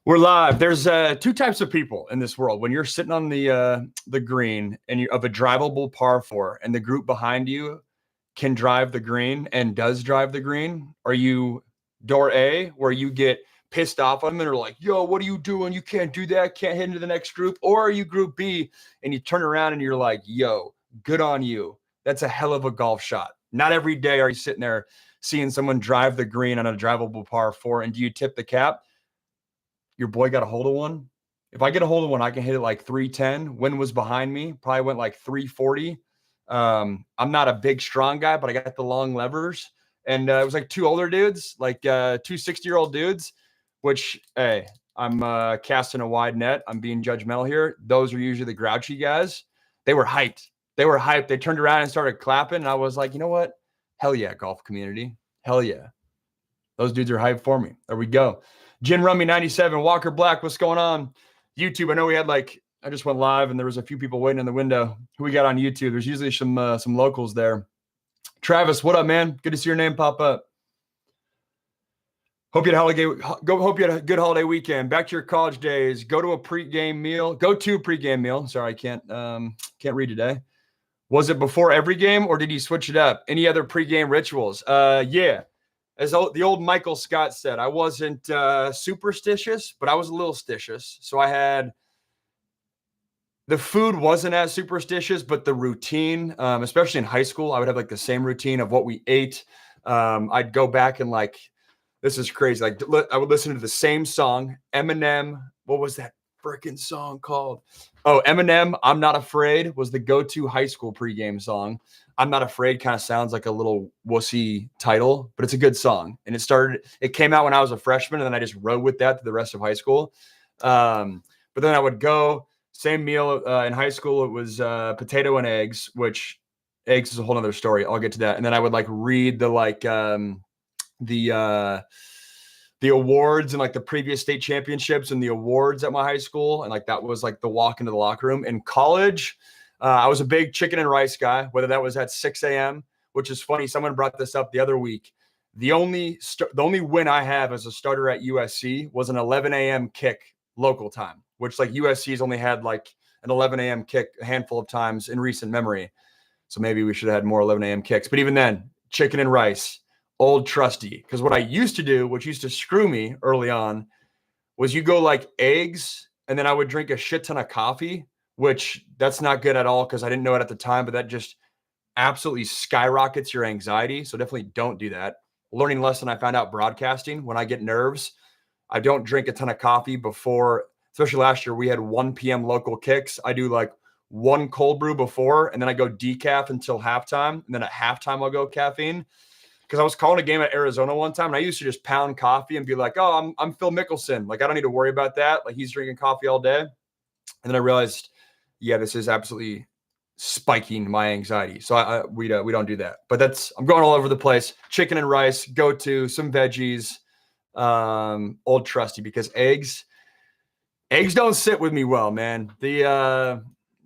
We're live. There's two types of people in this world. When you're sitting on the green and you of a drivable par four, and the group behind you can drive the green and does drive the green, are you door A, where you get pissed off on them and are like, "Yo, what are you doing? You can't do that. Can't hit into the next group." Or are you group B and you turn around and you're like, "Yo, good on you. That's a hell of a golf shot." Not every day are you sitting there seeing someone drive the green on a drivable par four, and do you tip the cap? Your boy got a hold of one. If I get a hold of one, I can hit it like 310. Wind was behind me, probably went like 340. I'm not a big, strong guy, but I got the long levers. And it was like two older dudes, like two 60-year-old dudes, which, hey, I'm casting a wide net. I'm being judgmental here. Those are usually the grouchy guys. They were hyped. They turned around and started clapping. And I was like, you know what? Hell yeah, golf community. Hell yeah. Those dudes are hyped for me. There we go. Gin Rummy 97, Walker Black, what's going on? YouTube, I know we had I just went live and there was a few people waiting in the window. Who we got on YouTube? There's usually some locals there. Travis, what up, man? Good to see your name pop up. Hope you had a good holiday weekend. Back to your college days. Go to a pregame meal. Sorry, I can't read today. Was it before every game or did you switch it up? Any other pregame rituals? Yeah. As the old Michael Scott said, I wasn't superstitious, but I was a little stitious. So I had the food wasn't as superstitious, but the routine, especially in high school, I would have like the same routine of what we ate. I'd go back and this is crazy. I would listen to the same song, Eminem. What was that freaking song called? Oh, Eminem, I'm Not Afraid was the go-to high school pregame song. I'm Not Afraid kind of sounds like a little wussy title, but it's a good song. And it came out when I was a freshman, and then I just rode with that to the rest of high school. But then I would go, same meal in high school. It was potato and eggs, which eggs is a whole other story. I'll get to that. And then I would read the awards and the previous state championships and the awards at my high school. And that was the walk into the locker room. In college, I was a big chicken and rice guy, whether that was at 6 a.m., which is funny. Someone brought this up the other week. The only win I have as a starter at USC was an 11 a.m. kick local time, which USC's only had an 11 a.m. kick a handful of times in recent memory. So maybe we should have had more 11 a.m. kicks. But even then, chicken and rice, old trusty. Because what I used to do, which used to screw me early on, was you go eggs, and then I would drink a shit ton of coffee, which that's not good at all because I didn't know it at the time, but that just absolutely skyrockets your anxiety. So definitely don't do that. Learning lesson I found out broadcasting, when I get nerves, I don't drink a ton of coffee before, especially last year, we had 1 p.m. local kicks. I do one cold brew before, and then I go decaf until halftime. And then at halftime, I'll go caffeine. Because I was calling a game at Arizona one time, and I used to just pound coffee and be like, "Oh, I'm Phil Mickelson. I don't need to worry about that. He's drinking coffee all day." And then I realized, yeah, this is absolutely spiking my anxiety. So we don't do that. But I'm going all over the place. Chicken and rice, go to some veggies, old trusty, because eggs don't sit with me well, man. They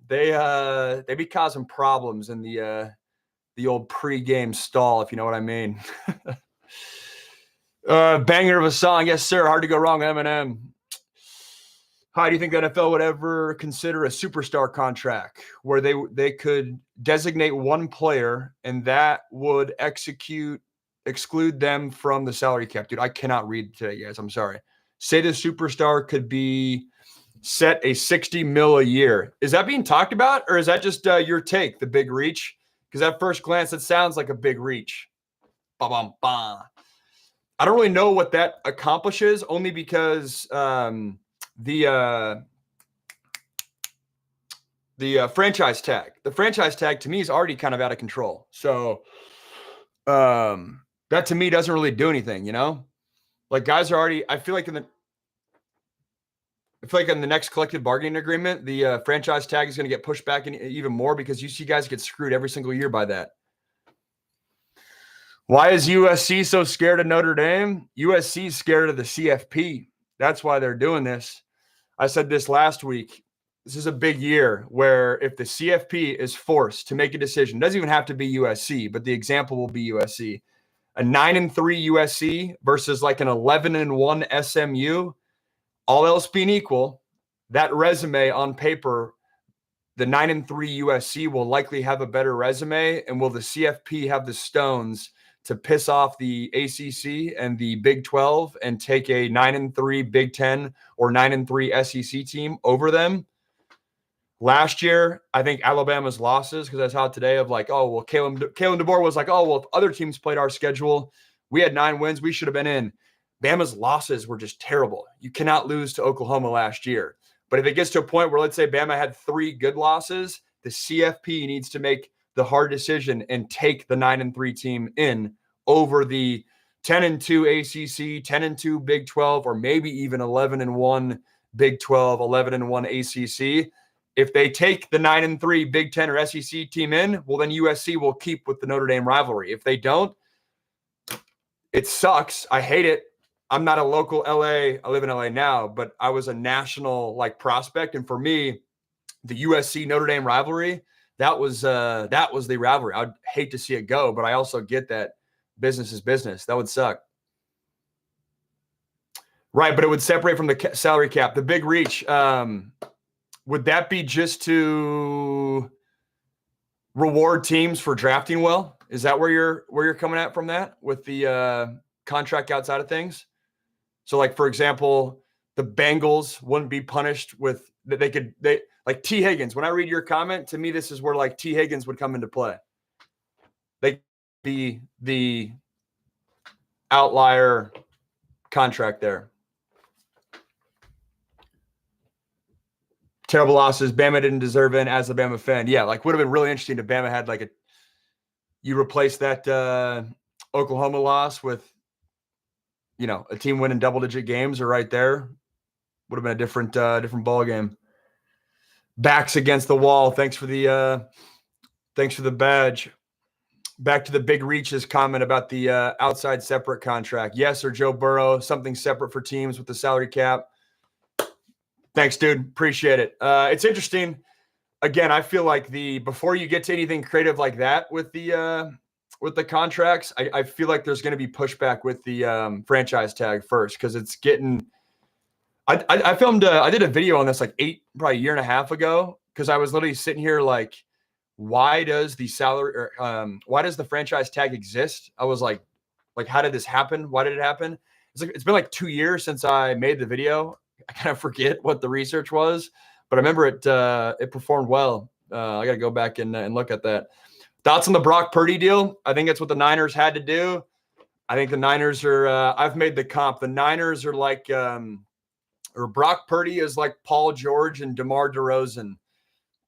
be causing problems in the old pre-game stall, if you know what I mean. Banger of a song. Yes, sir. Hard to go wrong, Eminem. How do you think the NFL would ever consider a superstar contract where they could designate one player and that would exclude them from the salary cap? Dude, I cannot read today, guys. I'm sorry. Say the superstar could be set a 60 mil a year. Is that being talked about, or is that just your take, the big reach? Because at first glance, it sounds like a big reach. Ba-bum-ba. I don't really know what that accomplishes, only because the franchise tag. The franchise tag to me is already kind of out of control. So that to me doesn't really do anything, guys are already, I feel like in the next collective bargaining agreement, the franchise tag is going to get pushed back even more because you see guys get screwed every single year by that. Why is USC so scared of Notre Dame? USC is scared of the CFP. That's why they're doing this. I said this last week. This is a big year where if the CFP is forced to make a decision, it doesn't even have to be USC, but the example will be USC. A 9-3 USC versus an 11-1 SMU. all else being equal, that resume on paper, the 9-3 USC will likely have a better resume. And will the CFP have the stones to piss off the ACC and the Big 12 and take a 9-3 Big 10 or 9-3 SEC team over them? Last year, I think Alabama's losses, because I saw today of like, oh, well, Kalen DeBoer was like, oh, well, if other teams played our schedule, we had 9 wins, we should have been in. Bama's losses were just terrible. You cannot lose to Oklahoma last year. But if it gets to a point where, let's say, Bama had 3 good losses, the CFP needs to make the hard decision and take the 9-3 team in over the 10-2 ACC, 10-2 Big 12, or maybe even 11-1 Big 12, 11-1 ACC. If they take the 9-3 Big 10 or SEC team in, well, then USC will keep with the Notre Dame rivalry. If they don't, it sucks. I hate it. I'm not a local LA. I live in LA now, but I was a national prospect. And for me, the USC Notre Dame rivalry, that was the rivalry. I'd hate to see it go, but I also get that business is business. That would suck. Right. But it would separate from the salary cap, the big reach. Would that be just to reward teams for drafting well? Is that where you're coming at from that with the contract outside of things? So, for example, the Bengals wouldn't be punished with that. They like T. Higgins. When I read your comment, to me, this is where T. Higgins would come into play. They be the outlier contract there. Terrible losses. Bama didn't deserve it as a Bama fan. Yeah, would have been really interesting if Bama had you replace that Oklahoma loss with, a team winning double-digit games, or right there. Would have been a different ball game. Backs against the wall. Thanks for the badge. Back to the Big Reach's comment about the outside separate contract. Yes, or Joe Burrow, something separate for teams with the salary cap. Thanks, dude. Appreciate it. It's interesting. Again, I feel like before you get to anything creative like that with the contracts, I feel like there's going to be pushback with the franchise tag first, because it's getting. I filmed. I did a video on this probably a year and a half ago, because I was literally sitting here why does the salary or why does the franchise tag exist? I was like, how did this happen? Why did it happen? It's been 2 years since I made the video. I kind of forget what the research was, but I remember it performed well. I got to go back and look at that. Thoughts on the Brock Purdy deal? I think it's what the Niners had to do. I think the Niners are. I've made the comp. The Niners are or Brock Purdy is like Paul George and DeMar DeRozan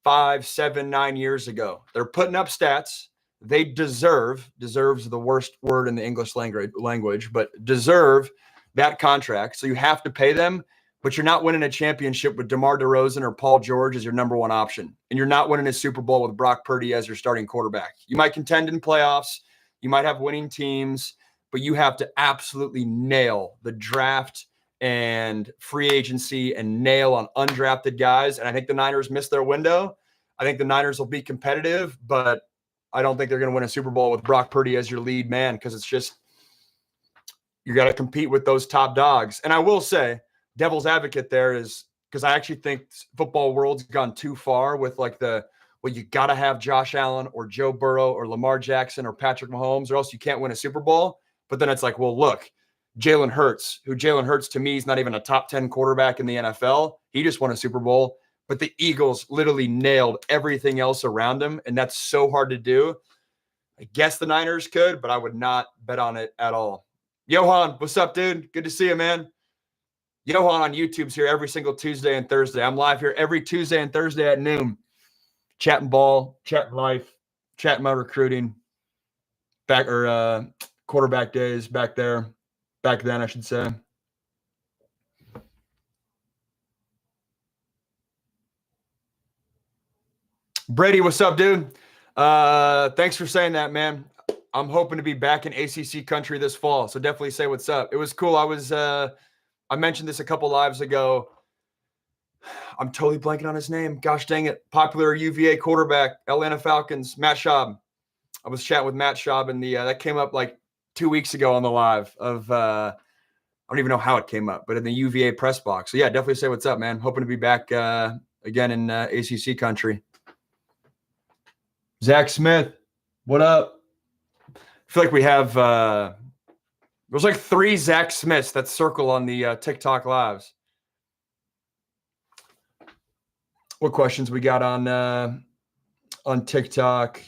5, 7, 9 years ago. They're putting up stats. They deserves the worst word in the English language, but deserve that contract. So you have to pay them. But you're not winning a championship with DeMar DeRozan or Paul George as your number one option. And you're not winning a Super Bowl with Brock Purdy as your starting quarterback. You might contend in playoffs. You might have winning teams, but you have to absolutely nail the draft and free agency and nail on undrafted guys. And I think the Niners missed their window. I think the Niners will be competitive, but I don't think they're going to win a Super Bowl with Brock Purdy as your lead man, because it's just, you got to compete with those top dogs. And I will say, devil's advocate there is, because I actually think football world's gone too far with you got to have Josh Allen or Joe Burrow or Lamar Jackson or Patrick Mahomes, or else you can't win a Super Bowl. But then it's well, look, Jalen Hurts to me is not even a top 10 quarterback in the NFL. He just won a Super Bowl, but the Eagles literally nailed everything else around him. And that's so hard to do. I guess the Niners could, but I would not bet on it at all. Johan, what's up, dude? Good to see you, man. Johan on YouTube's here every single Tuesday and Thursday. I'm live here every Tuesday and Thursday at noon. Chatting ball, chatting life, chatting my recruiting. Quarterback days back there. Back then, I should say. Brady, what's up, dude? Thanks for saying that, man. I'm hoping to be back in ACC country this fall, so definitely say what's up. It was cool. I mentioned this a couple lives ago. I'm totally blanking on his name. Gosh dang it. Popular UVA quarterback, Atlanta Falcons, Matt Schaub. I was chatting with Matt Schaub, and that came up 2 weeks ago on the live of I don't even know how it came up, but in the UVA press box. So yeah, definitely say what's up, man. Hoping to be back again in ACC country. Zach Smith, what up? I feel like we have there's like 3 Zach Smiths that circle on the TikTok lives. What questions we got on TikTok?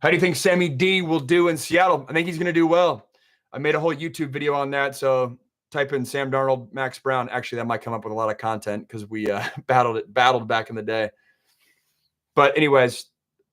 How do you think Sammy D will do in Seattle? I think he's going to do well. I made a whole YouTube video on that, so type in Sam Darnold, Max Brown. Actually, that might come up with a lot of content because we battled back in the day. But anyways,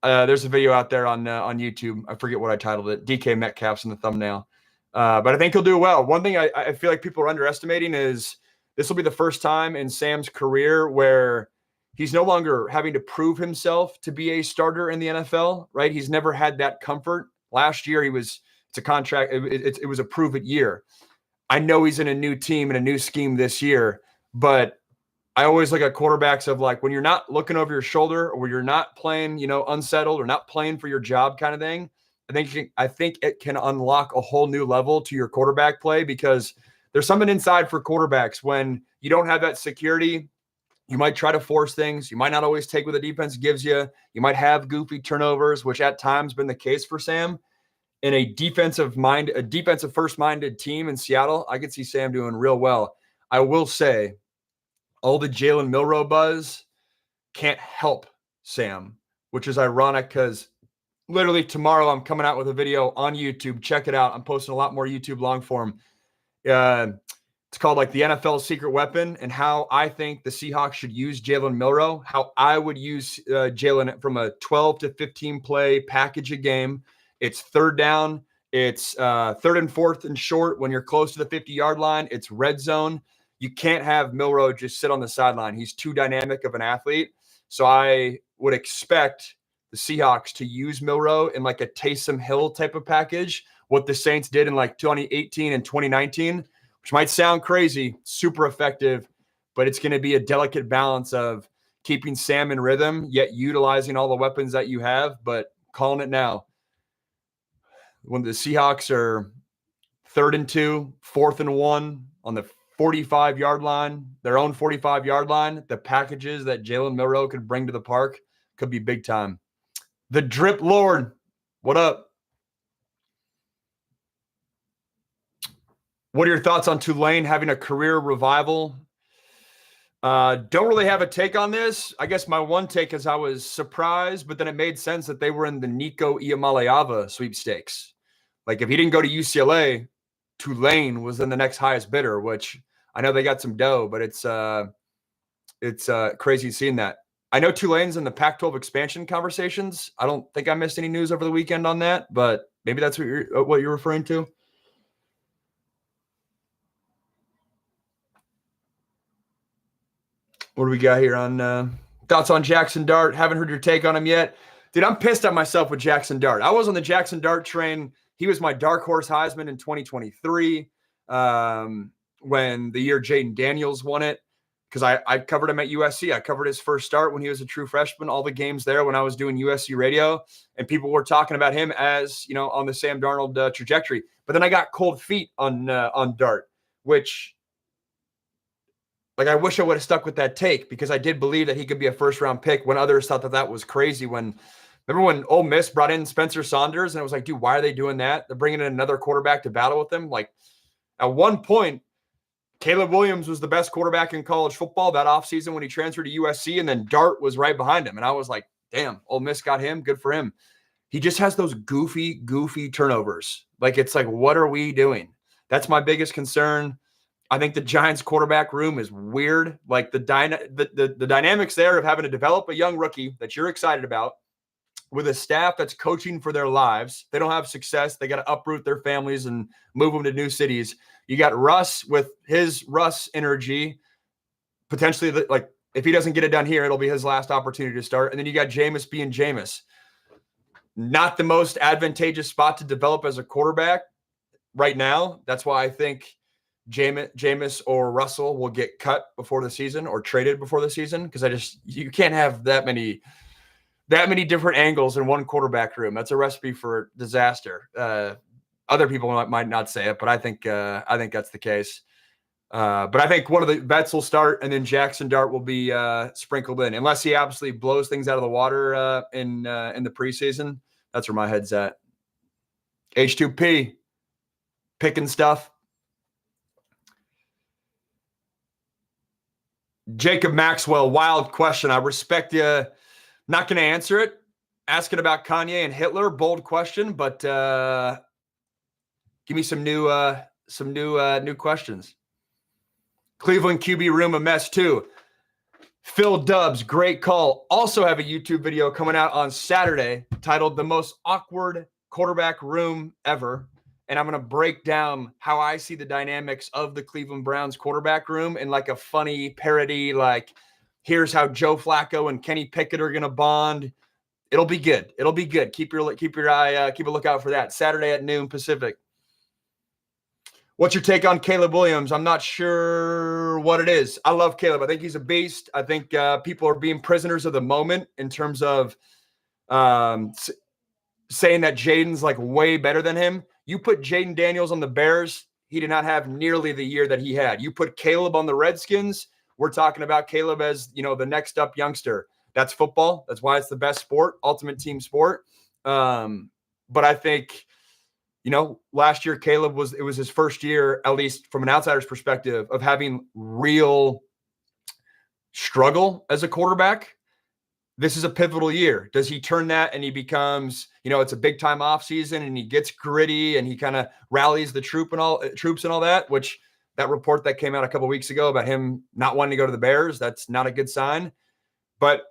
there's a video out there on YouTube. I forget what I titled it. DK Metcalf's in the thumbnail. But I think he'll do well. One thing I feel like people are underestimating is this will be the first time in Sam's career where he's no longer having to prove himself to be a starter in the NFL, right? He's never had that comfort. Last year, it's a contract. It was a prove it year. I know he's in a new team and a new scheme this year, but I always look at quarterbacks of like when you're not looking over your shoulder or when you're not playing, unsettled or not playing for your job kind of thing. I think it can unlock a whole new level to your quarterback play because there's something inside for quarterbacks when you don't have that security. You might try to force things. You might not always take what the defense gives you. You might have goofy turnovers, which at times been the case for Sam. In a defensive first-minded team in Seattle, I could see Sam doing real well. I will say, all the Jalen Milroe buzz can't help Sam, which is ironic because literally tomorrow I'm coming out with a video on YouTube. Check it out. I'm posting a lot more YouTube long form. It's called like the NFL secret weapon and how I think the Seahawks should use Jalen Milroe, how I would use Jalen from a 12 to 15 play package a game. It's third down. It's third and fourth and short when you're close to the 50-yard line. It's red zone. You can't have Milroe just sit on the sideline. He's too dynamic of an athlete. So I would expect the Seahawks to use Milroe in like a Taysom Hill type of package, what the Saints did in like 2018 and 2019, which might sound crazy, super effective, but it's going to be a delicate balance of keeping Sam in rhythm, yet utilizing all the weapons that you have, but calling it now. When the Seahawks are 3rd and 2, 4th and 1 on the 45-yard line, their own 45-yard line, the packages that Jalen Milroe could bring to the park could be big time. The Drip Lord, what up? What are your thoughts on Tulane having a career revival? Don't really have a take on this. I guess my one take is I was surprised, but then it made sense that they were in the Nico Iamaleava sweepstakes. Like if he didn't go to UCLA, Tulane was then the next highest bidder, which I know they got some dough, but it's crazy seeing that. I know Tulane's in the Pac-12 expansion conversations. I don't think I missed any news over the weekend on that, but maybe that's what you're referring to. What do we got here on thoughts on Jackson Dart? Haven't heard your take on him yet. Dude, I'm pissed at myself with Jackson Dart. I was on the Jackson Dart train. He was my dark horse Heisman in 2023 when the year Jaden Daniels won it because I covered him at USC. I covered his first start when he was a true freshman, all the games there when I was doing USC radio, and people were talking about him as, on the Sam Darnold trajectory. But then I got cold feet on Dart, which – like, I wish I would have stuck with that take because I did believe that he could be a first-round pick when others thought that was crazy. Remember when Ole Miss brought in Spencer Saunders and it was like, dude, why are they doing that? They're bringing in another quarterback to battle with them. Like, at one point, Caleb Williams was the best quarterback in college football that offseason when he transferred to USC, and then Dart was right behind him. And I was like, damn, Ole Miss got him. Good for him. He just has those goofy turnovers. Like, it's like, what are we doing? That's my biggest concern. I think the Giants quarterback room is weird. Like the dynamics there of having to develop a young rookie that you're excited about with a staff that's coaching for their lives. They don't have success. They got to uproot their families and move them to new cities. You got Russ with his Russ energy. Potentially, like if he doesn't get it done here, it'll be his last opportunity to start. And then you got Jameis being Jameis. Not the most advantageous spot to develop as a quarterback right now. That's why I think Jameis or Russell will get cut before the season or traded before the season because you can't have that many different angles in one quarterback room. That's a recipe for disaster. Other people might not say it, but I think that's the case. But I think one of the vets will start, and then Jackson Dart will be sprinkled in, unless he absolutely blows things out of the water in the preseason. That's where my head's at. H2P, picking stuff. Jacob Maxwell, wild question. I respect you. Not going to answer it. Asking about Kanye and Hitler, bold question, but give me some new questions. Cleveland QB room a mess too. Phil Dubs, great call. Also have a YouTube video coming out on Saturday titled "The Most Awkward Quarterback Room Ever." And I'm going to break down how I see the dynamics of the Cleveland Browns quarterback room in like a funny parody, like here's how Joe Flacco and Kenny Pickett are going to bond. It'll be good. It'll be good. Keep a lookout for that. Saturday at noon Pacific. What's your take on Caleb Williams? I'm not sure what it is. I love Caleb. I think he's a beast. I think people are being prisoners of the moment in terms of saying that Jaden's like way better than him. You put Jaden Daniels on the Bears, he did not have nearly the year that he had. You put Caleb on the Redskins, we're talking about Caleb as, the next up youngster. That's football. That's why it's the best sport, ultimate team sport. But I think, last year Caleb was his first year, at least from an outsider's perspective, of having real struggle as a quarterback. This is a pivotal year. Does he turn that and he becomes, it's a big time off season and he gets gritty and he kind of rallies the troops and all that, which that report that came out a couple of weeks ago about him not wanting to go to the Bears, that's not a good sign. But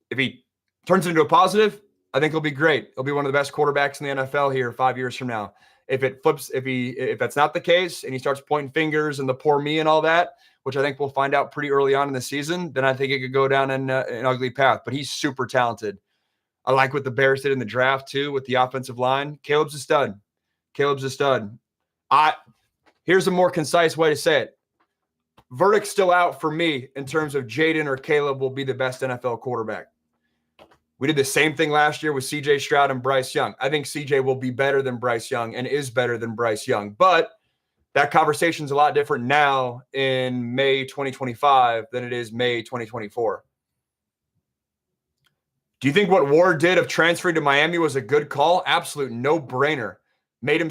if he turns it into a positive, I think he'll be great. He'll be one of the best quarterbacks in the NFL here 5 years from now. If it flips, if that's not the case and he starts pointing fingers and the poor me and all that, which I think we'll find out pretty early on in the season, then I think it could go down an ugly path. But he's super talented. I like what the Bears did in the draft too with the offensive line. Caleb's a stud. Here's a more concise way to say it. Verdict's still out for me in terms of Jaden or Caleb will be the best NFL quarterback. We did the same thing last year with CJ Stroud and Bryce Young. I think CJ will be better than Bryce Young and is better than Bryce Young. But that conversation's a lot different now in May 2025 than it is May 2024. Do you think what Ward did of transferring to Miami was a good call? Absolute no-brainer. He made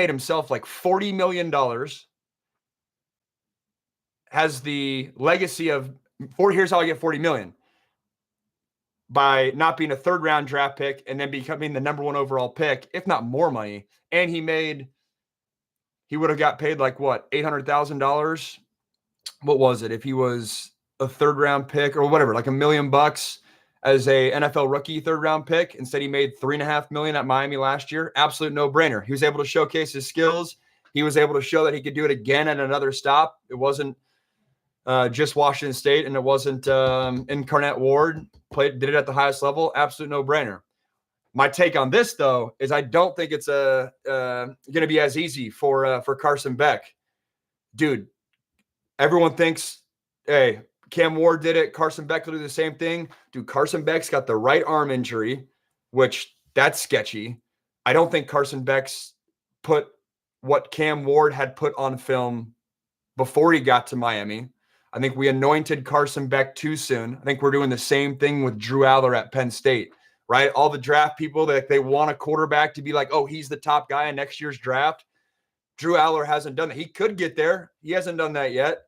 himself like $40 million. Has the legacy of here's how I get $40 million. By not being a third-round draft pick and then becoming the number one overall pick, if not more money. And he would have got paid like what, $800,000? What was it? If he was a third-round pick or whatever, like $1 million as a NFL rookie third-round pick. Instead, he made $3.5 million at Miami last year. Absolute no-brainer. He was able to showcase his skills. He was able to show that he could do it again at another stop. It wasn't just Washington State, and it wasn't Incarnate Ward. Did it at the highest level. Absolute no-brainer. My take on this, though, is I don't think it's going to be as easy for Carson Beck. Dude, everyone thinks, hey, Cam Ward did it. Carson Beck will do the same thing. Dude, Carson Beck's got the right arm injury, which that's sketchy. I don't think Carson Beck's put what Cam Ward had put on film before he got to Miami. I think we anointed Carson Beck too soon. I think we're doing the same thing with Drew Aller at Penn State, right? All the draft people, they want a quarterback to be like, oh, he's the top guy in next year's draft. Drew Aller hasn't done that. He could get there. He hasn't done that yet.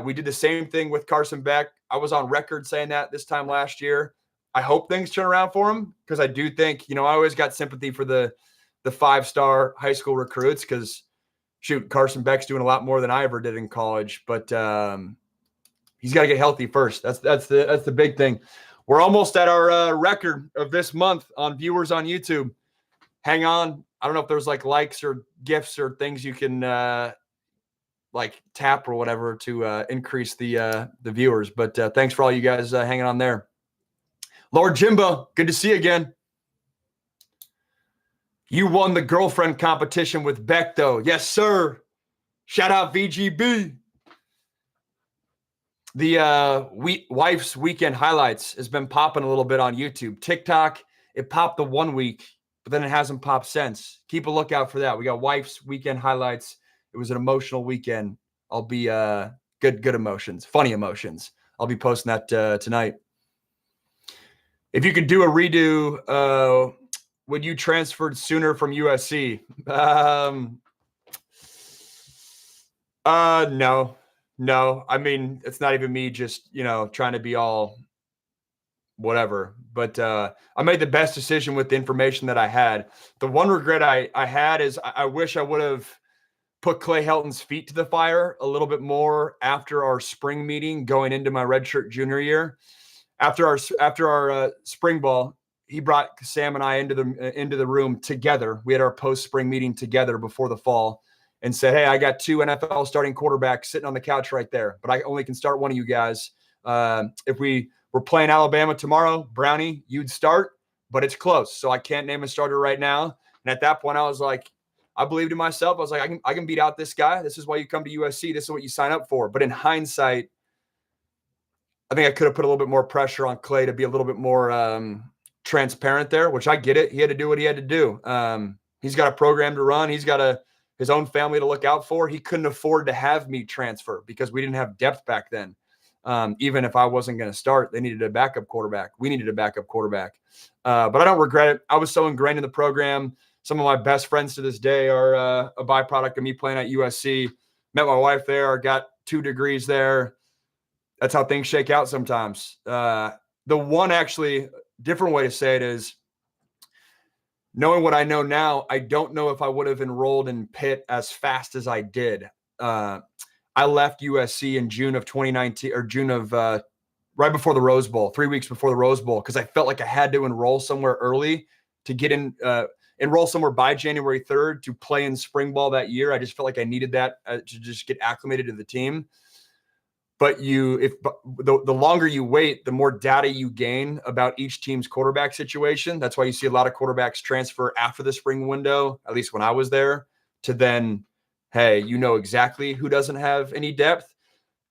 We did the same thing with Carson Beck. I was on record saying that this time last year. I hope things turn around for him because I do think, I always got sympathy for the 5-star high school recruits because, shoot, Carson Beck's doing a lot more than I ever did in college. But he's got to get healthy first. That's the big thing. We're almost at our record of this month on viewers on YouTube. Hang on. I don't know if there's like likes or gifts or things you can like tap or whatever to increase the viewers. But thanks for all you guys hanging on there. Lord Jimbo, good to see you again. You won the girlfriend competition with Beck, though. Yes, sir. Shout out VGB. The wife's weekend highlights has been popping a little bit on YouTube. TikTok, it popped the 1 week. but then it hasn't popped since. Keep a lookout for that. We got wife's weekend highlights. It was an emotional weekend. I'll be good emotions, funny emotions. I'll be posting that tonight. If you could do a redo, would you transferred sooner from USC? No. I mean, it's not even me just, trying to be all whatever. But I made the best decision with the information that I had. The one regret I had is I wish I would have put Clay Helton's feet to the fire a little bit more after our spring meeting going into my redshirt junior year. After our spring ball, he brought Sam and I into the room together. We had our post-spring meeting together before the fall and said, hey, I got 2 NFL starting quarterbacks sitting on the couch right there, but I only can start one of you guys. If we were playing Alabama tomorrow, Brownie, you'd start, but it's close. So I can't name a starter right now. And at that point, I was like, I believed in myself. I was like, I can beat out this guy. This is why you come to USC. This is what you sign up for. But in hindsight, I think I could have put a little bit more pressure on Clay to be a little bit more transparent there, which I get it. He had to do what he had to do. He's got a program to run. He's got his own family to look out for. He couldn't afford to have me transfer because we didn't have depth back then. Even if I wasn't going to start, they needed a backup quarterback. We needed a backup quarterback. But I don't regret it. I was so ingrained in the program. Some of my best friends to this day are a byproduct of me playing at USC. Met my wife there, got 2 degrees there. That's how things shake out sometimes. The one actually different way to say it is, knowing what I know now, I don't know if I would have enrolled in Pitt as fast as I did. I left USC in June of 2019 or June of right before the Rose Bowl, 3 weeks before the Rose Bowl, because I felt like I had to enroll somewhere early to get in, enroll somewhere by January 3rd to play in spring ball that year. I just felt like I needed that to just get acclimated to the team. But the longer you wait, the more data you gain about each team's quarterback situation. That's why you see a lot of quarterbacks transfer after the spring window, at least when I was there, to then, hey, exactly who doesn't have any depth.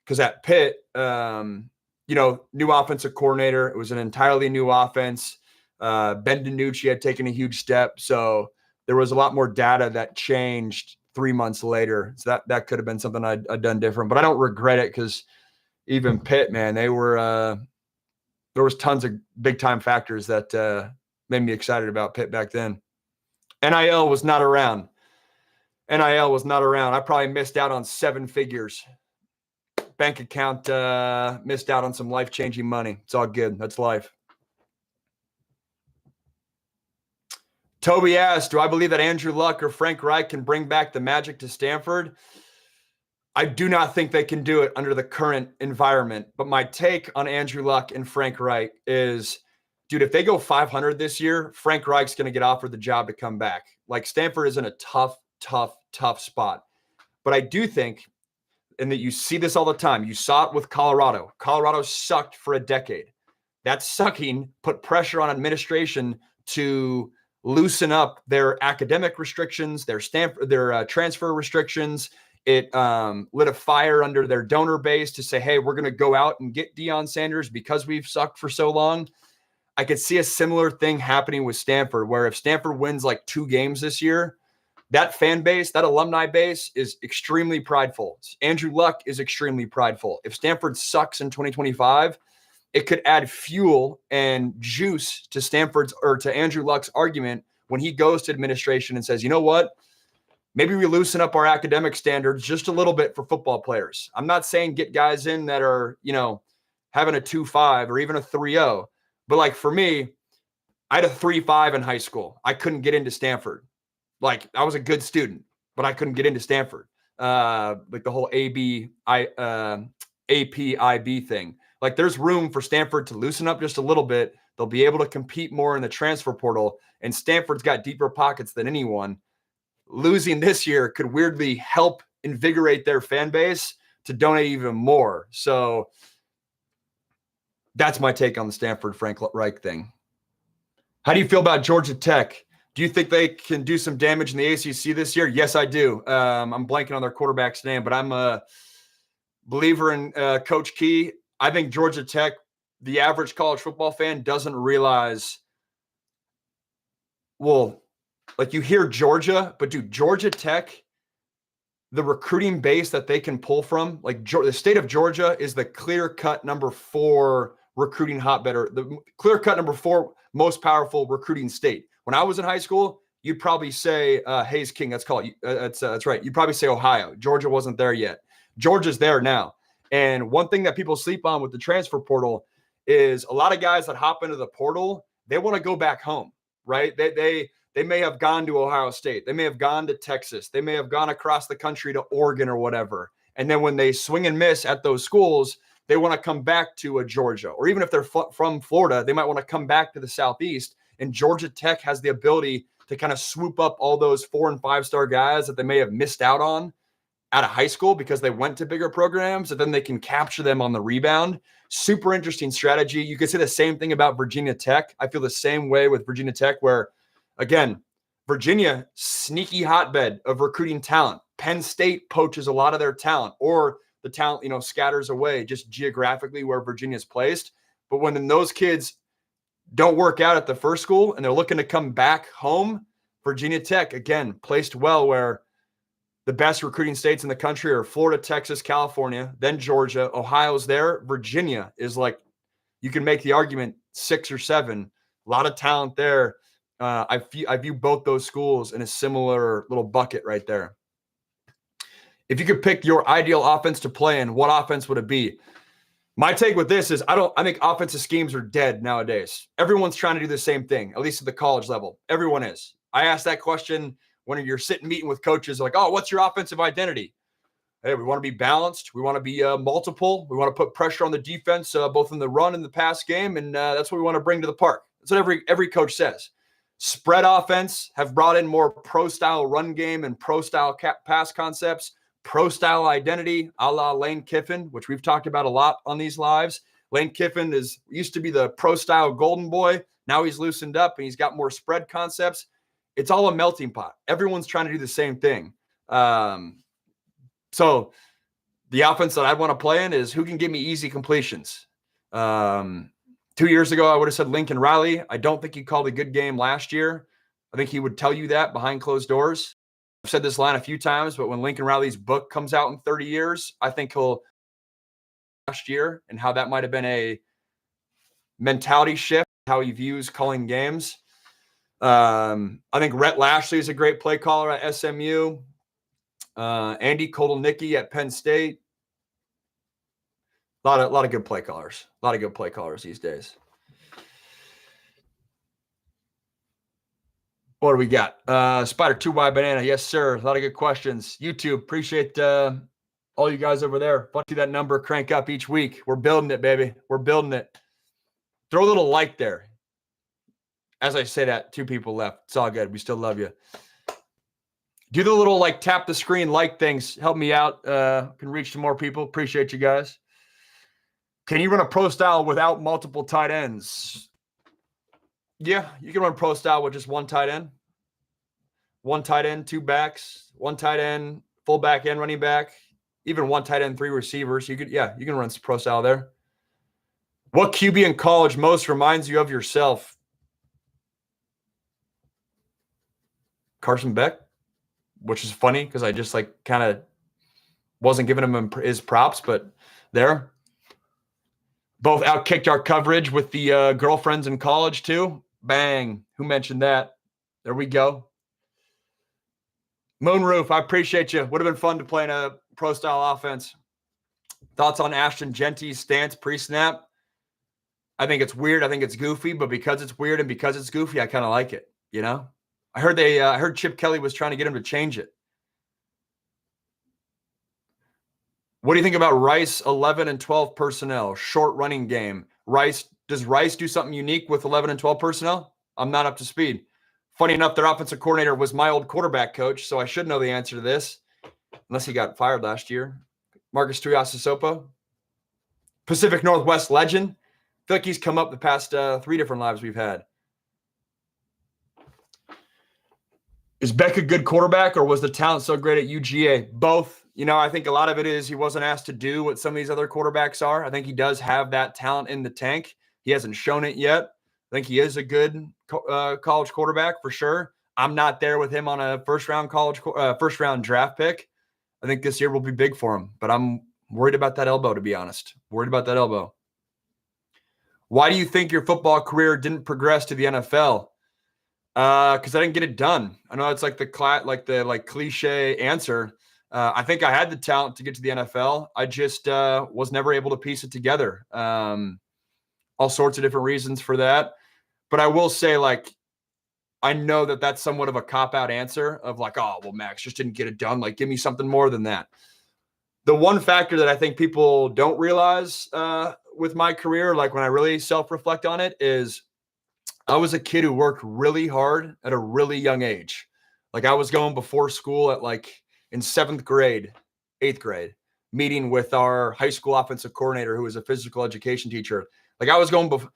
Because at Pitt, new offensive coordinator. It was an entirely new offense. Ben DiNucci had taken a huge step. So there was a lot more data that changed 3 months later. So that could have been something I'd done different. But I don't regret it because even Pitt, man, they were there was tons of big-time factors that made me excited about Pitt back then. NIL was not around. I probably missed out on 7 figures. Bank account missed out on some life-changing money. It's all good. That's life. Toby asked, do I believe that Andrew Luck or Frank Reich can bring back the magic to Stanford? I do not think they can do it under the current environment. But my take on Andrew Luck and Frank Reich is, dude, if they go 500 this year, Frank Reich's going to get offered the job to come back. Like, Stanford is in a tough spot. But I do think, and that you see this all the time, you saw it with Colorado. Colorado sucked for a decade. That sucking put pressure on administration to loosen up their academic restrictions, their transfer restrictions. It lit a fire under their donor base to say, hey, we're going to go out and get Deion Sanders because we've sucked for so long. I could see a similar thing happening with Stanford, where if Stanford wins like 2 games this year, that fan base, that alumni base is extremely prideful. Andrew Luck is extremely prideful. If Stanford sucks in 2025, it could add fuel and juice to to Andrew Luck's argument when he goes to administration and says, you know what? Maybe we loosen up our academic standards just a little bit for football players. I'm not saying get guys in that are, having a 2.5 or even a 3.0. But like for me, I had a 3.5 in high school. I couldn't get into Stanford. Like, I was a good student, but I couldn't get into Stanford. Like the whole APIB thing. Like, there's room for Stanford to loosen up just a little bit. They'll be able to compete more in the transfer portal, and Stanford's got deeper pockets than anyone. Losing this year could weirdly help invigorate their fan base to donate even more. So that's my take on the Stanford Frank Reich thing. How do you feel about Georgia Tech? Do you think they can do some damage in the ACC this year? Yes, I do. I'm blanking on their quarterback's name, but I'm a believer in Coach Key. I think Georgia Tech, the average college football fan, doesn't realize, well, like you hear Georgia, but dude, Georgia Tech, the recruiting base that they can pull from, like the state of Georgia is the clear-cut number 4 recruiting hotbed, or the clear-cut number 4 most powerful recruiting state. When I was in high school, you'd probably say Hayes King. That's called. That's right. You'd probably say Ohio. Georgia wasn't there yet. Georgia's there now. And one thing that people sleep on with the transfer portal is a lot of guys that hop into the portal, they want to go back home, right? They may have gone to Ohio State. They may have gone to Texas. They may have gone across the country to Oregon or whatever. And then when they swing and miss at those schools, they want to come back to a Georgia. Or even if they're from Florida, they might want to come back to the Southeast. And Georgia Tech has the ability to kind of swoop up all those 4 and 5-star guys that they may have missed out on out of high school because they went to bigger programs, and then they can capture them on the rebound. Super interesting strategy. You could say the same thing about Virginia Tech. I feel the same way with Virginia Tech, where, again, Virginia, sneaky hotbed of recruiting talent. Penn State poaches a lot of their talent, or the talent, scatters away just geographically where Virginia's placed. But when those kids don't work out at the first school and they're looking to come back home, Virginia Tech, again, placed well, where the best recruiting states in the country are Florida, Texas, California, then Georgia. Ohio's there. Virginia is like, you can make the argument 6 or 7. A lot of talent there. I view both those schools in a similar little bucket right there. If you could pick your ideal offense to play in, what offense would it be? My take with this is I think offensive schemes are dead nowadays. Everyone's trying to do the same thing, at least at the college level. Everyone is. I asked that question when you're sitting meeting with coaches, like, oh, what's your offensive identity? Hey, we want to be balanced. We want to be multiple. We want to put pressure on the defense, both in the run and the pass game, and that's what we want to bring to the park. That's what every coach says. Spread offense have brought in more pro-style run game and pro-style pass concepts, pro-style identity, a la Lane Kiffin, which we've talked about a lot on these lives. Lane Kiffin used to be the pro-style golden boy. Now he's loosened up and he's got more spread concepts. It's all a melting pot. Everyone's trying to do the same thing. So the offense that I want to play in is who can give me easy completions. 2 years ago, I would have said Lincoln Riley. I don't think he called a good game last year. I think he would tell you that behind closed doors. I've said this line a few times, but when Lincoln Riley's book comes out in 30 years, I think he'll last year and how that might have been a mentality shift, how he views calling games. I think Rhett Lashley is a great play caller at SMU. Andy Kotelnicki at Penn State. A lot of good play callers. A lot of good play callers these days. What do we got? Spider 2Y Banana. Yes, sir. A lot of good questions. YouTube, appreciate all you guys over there. Let's see that number crank up each week. We're building it, baby. We're building it. Throw a little like there. As I say that, 2 people left. It's all good. We still love you. Do the little tap the screen like things. Help me out. Can reach to more people. Appreciate you guys. Can you run a pro style without multiple tight ends? Yeah, you can run pro style with just one tight end. 1 tight end, 2 backs, 1 tight end, full back and running back, even 1 tight end, 3 receivers. You can run some pro style there. What QB in college most reminds you of yourself? Carson Beck, which is funny because I just kind of wasn't giving him his props, but there. Both outkicked our coverage with the girlfriends in college too. Bang. Who mentioned that? There we go. Moonroof, I appreciate you. Would have been fun to play in a pro-style offense. Thoughts on Ashton Genty's stance pre-snap? I think it's weird. I think it's goofy, but because it's weird and because it's goofy, I kind of like it, I heard Chip Kelly was trying to get him to change it. What do you think about Rice 11 and 12 personnel, short running game? Does Rice do something unique with 11 and 12 personnel? I'm not up to speed. Funny enough, their offensive coordinator was my old quarterback coach, so I should know the answer to this, unless he got fired last year. Marcus Tuiasosopo, Pacific Northwest legend. I feel like he's come up the past 3 different lives we've had. Is Beck a good quarterback, or was the talent so great at UGA? Both. I think a lot of it is he wasn't asked to do what some of these other quarterbacks are. I think he does have that talent in the tank. He hasn't shown it yet. I think he is a good college quarterback for sure. I'm not there with him on a first round draft pick. I think this year will be big for him, but I'm worried about that elbow, to be honest. Worried about that elbow. Why do you think your football career didn't progress to the NFL? Because I didn't get it done. I know it's like the cliche answer. I think I had the talent to get to the NFL. I just was never able to piece it together. All sorts of different reasons for that. But I will say, like, I know that that's somewhat of a cop-out answer of like, oh, well, Max just didn't get it done. Like, give me something more than that. The one factor that I think people don't realize with my career, like when I really self-reflect on it, is I was a kid who worked really hard at a really young age. Like, I was going before school at like in 7th grade, 8th grade, meeting with our high school offensive coordinator who was a physical education teacher. Like, I was going before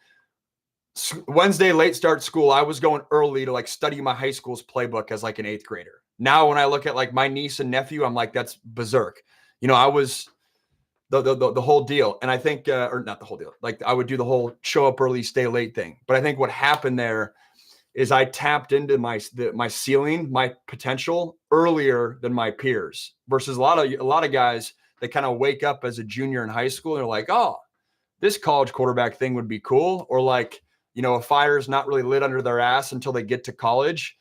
Wednesday, late start school. I was going early to like study my high school's playbook as like an 8th grader. Now, when I look at like my niece and nephew, I'm like, that's berserk. You know, I was the whole deal. And I think, or not the whole deal, like I would do the whole show up early, stay late thing. But I think what happened there is I tapped into my ceiling, my potential earlier than my peers versus a lot of guys that kind of wake up as a junior in high school and they're like, oh, this college quarterback thing would be cool. Or like, you know, a fire is not really lit under their ass until they get to college.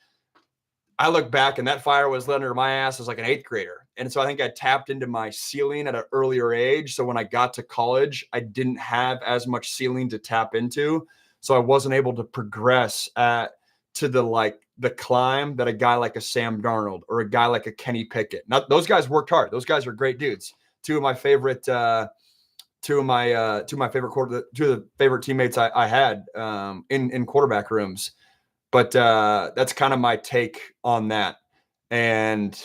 I look back and that fire was lit under my ass as like an 8th grader. And so I think I tapped into my ceiling at an earlier age. So when I got to college, I didn't have as much ceiling to tap into. So I wasn't able to progress to the climb that a guy like a Sam Darnold or a guy like a Kenny Pickett. Not those guys worked hard. Those guys are great dudes. Two of the favorite teammates I had in quarterback rooms. But that's kind of my take on that. And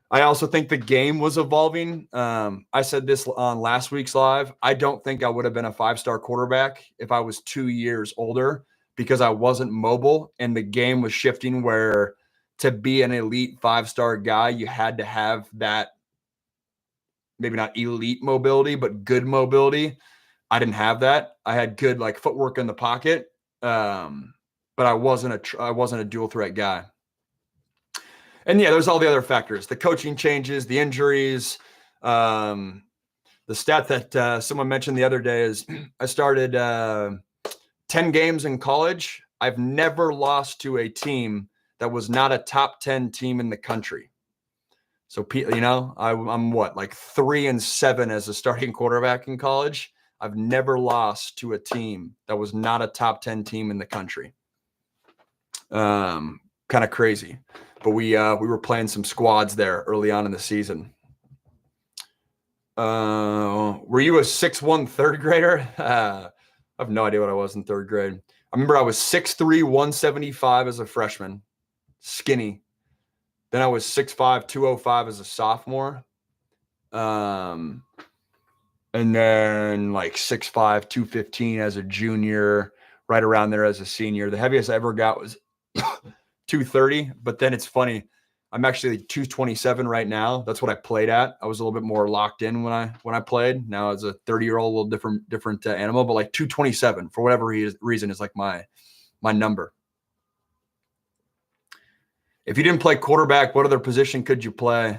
I also think the game was evolving. I said this on last week's live. I don't think I would have been a 5-star quarterback if I was 2 years older because I wasn't mobile and the game was shifting where to be an elite 5-star guy, you had to have that maybe not elite mobility, but good mobility. I didn't have that. I had good like footwork in the pocket, but I wasn't a dual threat guy. And yeah, there's all the other factors: the coaching changes, the injuries. The stat that someone mentioned the other day is I started 10 games in college. I've never lost to a team that was not a top 10 team in the country. So, you know, I'm what, like 3-7 as a starting quarterback in college. I've never lost to a team that was not a top 10 team in the country. Kind of crazy, but we were playing some squads there early on in the season. Were you a 6'1" third grader? I have no idea what I was in 3rd grade. I remember I was 6'3", 175 as a freshman, skinny. Then I was 6'5", 205 as a sophomore. And then like 6'5", 215 as a junior, right around there as a senior. The heaviest I ever got was 230, but then it's funny. I'm actually 227 right now. That's what I played at. I was a little bit more locked in when I played. Now as a 30-year-old, a little different animal, but like 227 for whatever reason is like my number. If you didn't play quarterback, what other position could you play?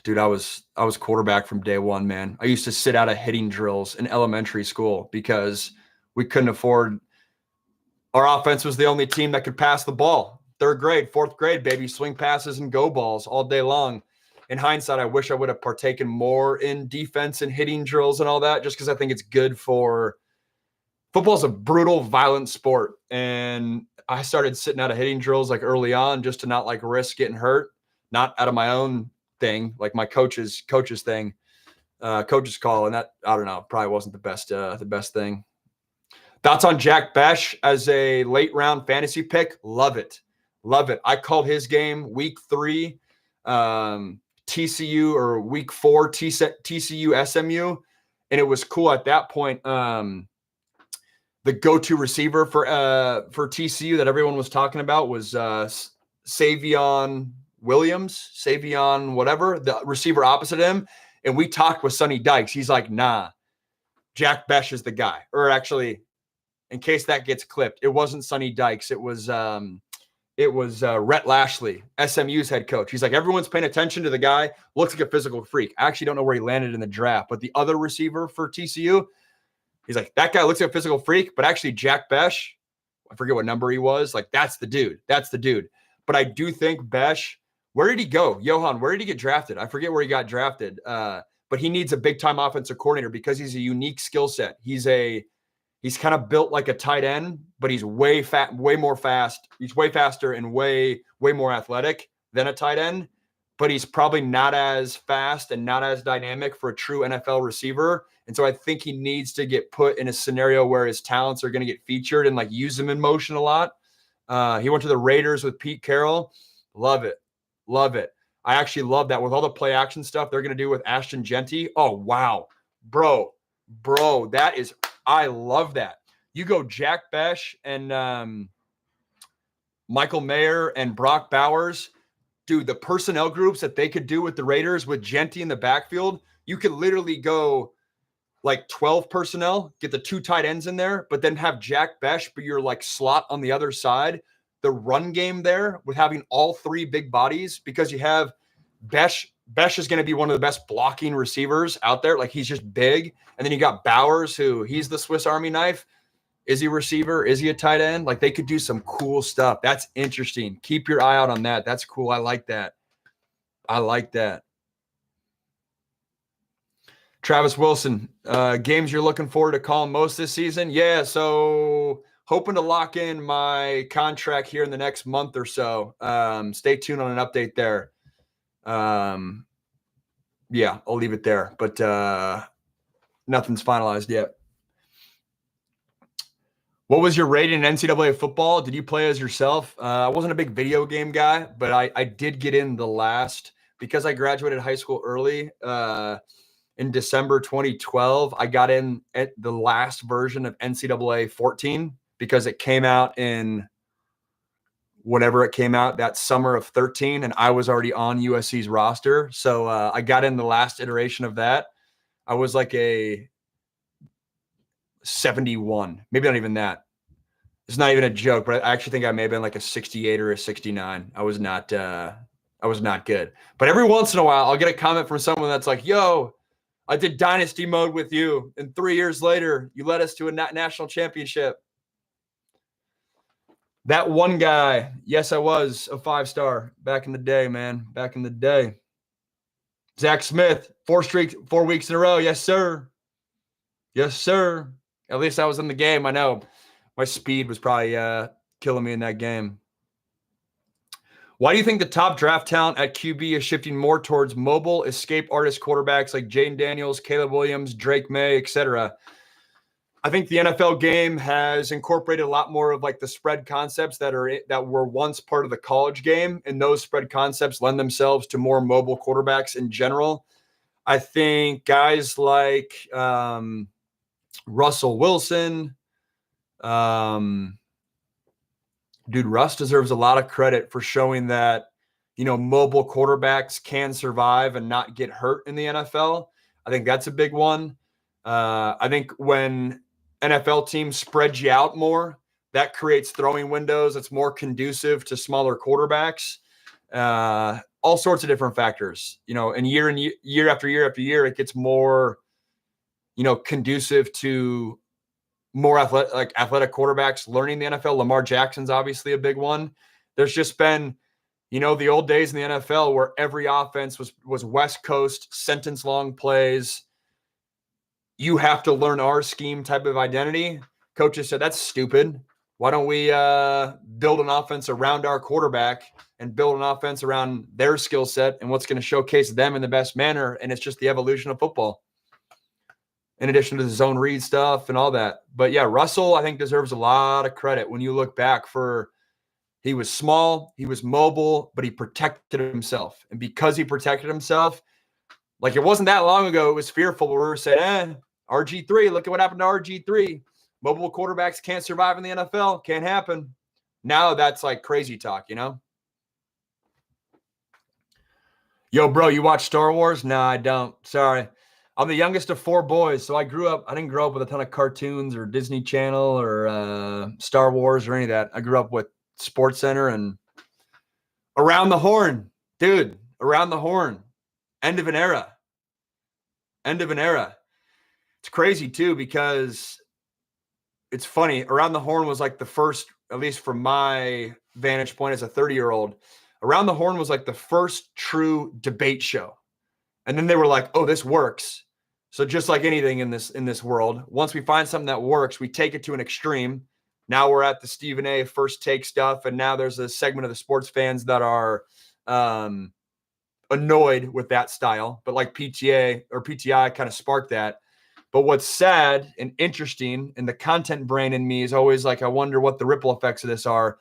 Dude, I was quarterback from day one, man. I used to sit out of hitting drills in elementary school because we couldn't afford. Our offense was the only team that could pass the ball. 3rd grade, 4th grade, baby, swing passes and go balls all day long. In hindsight, I wish I would have partaken more in defense and hitting drills and all that, just because I think it's good for football. Is a brutal, violent sport. And I started sitting out of hitting drills like early on just to not like risk getting hurt, not out of my own thing, like my coach's thing, coach's call. And that, I don't know, probably wasn't the best thing. Thoughts on Jack Bech as a late round fantasy pick? Love it. I called his game week 3, TCU, or week 4, TCU SMU. And it was cool at that point. The go-to receiver for TCU that everyone was talking about was Savion whatever, the receiver opposite him. And we talked with Sonny Dykes. He's like, nah, Jack Bech is the guy. Or actually, in case that gets clipped. It wasn't Sonny Dykes. It was Rhett Lashley, SMU's head coach. He's like, everyone's paying attention to the guy. Looks like a physical freak. I actually don't know where he landed in the draft, but the other receiver for TCU, he's like, that guy looks like a physical freak, but actually Jack Besh, I forget what number he was. Like, that's the dude. That's the dude. But I do think Besh, where did he go? Johan, where did he get drafted? I forget where he got drafted. But he needs a big-time offensive coordinator because he's a unique skill set. He's kind of built like a tight end, but he's way more fast. He's way faster and way more athletic than a tight end, but he's probably not as fast and not as dynamic for a true NFL receiver. And so I think he needs to get put in a scenario where his talents are going to get featured and like use him in motion a lot. He went to the Raiders with Pete Carroll. Love it. Love it. I actually love that with all the play action stuff they're going to do with Ashton Genty. Oh, wow. Bro, I love that. You go Jack Besh and Michael Mayer and Brock Bowers. Dude, the personnel groups that they could do with the Raiders with Genty in the backfield, you could literally go like 12 personnel, get the 2 tight ends in there, but then have Jack Besh, but you're like slot on the other side. The run game there with having all 3 big bodies, because you have Besh is going to be one of the best blocking receivers out there. Like, he's just big. And then you got Bowers, who he's the Swiss Army knife. Is he a receiver? Is he a tight end? Like, they could do some cool stuff. That's interesting. Keep your eye out on that. That's cool. I like that. Travis Wilson, games you're looking forward to calling most this season? Yeah, so hoping to lock in my contract here in the next month or so. Stay tuned on an update there. Yeah, I'll leave it there, but nothing's finalized yet. What was your rating in NCAA football? Did you play as yourself? I wasn't a big video game guy, but I did get in the last, because I graduated high school early in December 2012. I got in at the last version of NCAA 14 because it came out in whenever it came out that summer of 13, and I was already on USC's roster. So I got in the last iteration of that. I was like a 71, maybe not even that. It's not even a joke, but I actually think I may have been like a 68 or a 69. I was not good. But every once in a while, I'll get a comment from someone that's like, yo, I did dynasty mode with you, and 3 years later, you led us to a national championship. That one guy, yes, I was a 5-star back in the day, man. Back in the day. Zach Smith, 4 weeks in a row. Yes, sir. Yes, sir. At least I was in the game. I know my speed was probably killing me in that game. Why do you think the top draft talent at QB is shifting more towards mobile escape artist quarterbacks like Jayden Daniels, Caleb Williams, Drake May, etc.? I think the NFL game has incorporated a lot more of like the spread concepts that were once part of the college game, and those spread concepts lend themselves to more mobile quarterbacks in general. I think guys like Russell Wilson, Russ deserves a lot of credit for showing that, mobile quarterbacks can survive and not get hurt in the NFL. I think that's a big one. I think when NFL teams spread you out more, that creates throwing windows that's more conducive to smaller quarterbacks. All sorts of different factors, and year after year, it gets more, conducive to more athletic quarterbacks learning the NFL. Lamar Jackson's obviously a big one. There's just been, the old days in the NFL where every offense was West Coast sentence long plays. You have to learn our scheme type of identity. Coaches said, that's stupid. Why don't we build an offense around our quarterback and build an offense around their skill set and what's going to showcase them in the best manner? And it's just the evolution of football, in addition to the zone read stuff and all that. But yeah, Russell, I think, deserves a lot of credit when you look back he was small, he was mobile, but he protected himself. And because he protected himself, like, it wasn't that long ago, it was fearful where we were saying, RG3, look at what happened to RG3. Mobile quarterbacks can't survive in the NFL. Can't happen. Now that's like crazy talk, Yo, bro, you watch Star Wars? No, I don't. Sorry. I'm the youngest of 4 boys, so I didn't grow up with a ton of cartoons or Disney Channel or Star Wars or any of that. I grew up with Sports Center and Around the Horn. Dude, Around the Horn. End of an era. End of an era. It's crazy too, because it's funny. Around the Horn was like the first, at least from my vantage point as a 30-year-old, Around the Horn was like the first true debate show. And then they were like, oh, this works. So just like anything in this world, once we find something that works, we take it to an extreme. Now we're at the Stephen A. First Take stuff, and now there's a segment of the sports fans that are annoyed with that style. But like PTI kind of sparked that. But what's sad and interesting, and the content brain in me is always like, I wonder what the ripple effects of this are.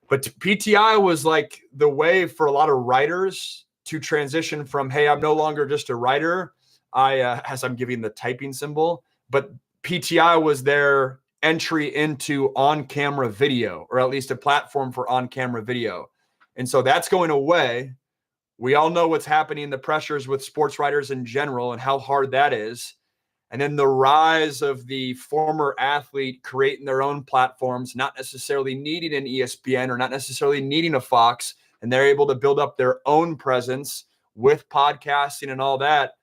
But PTI was like the way for a lot of writers to transition from, hey, I'm no longer just a writer, as I'm giving the typing symbol, but PTI was their entry into on-camera video, or at least a platform for on-camera video. And so that's going away. We all know what's happening, the pressures with sports writers in general and how hard that is. And then the rise of the former athlete creating their own platforms, not necessarily needing an ESPN or not necessarily needing a Fox, and they're able to build up their own presence with podcasting and all that.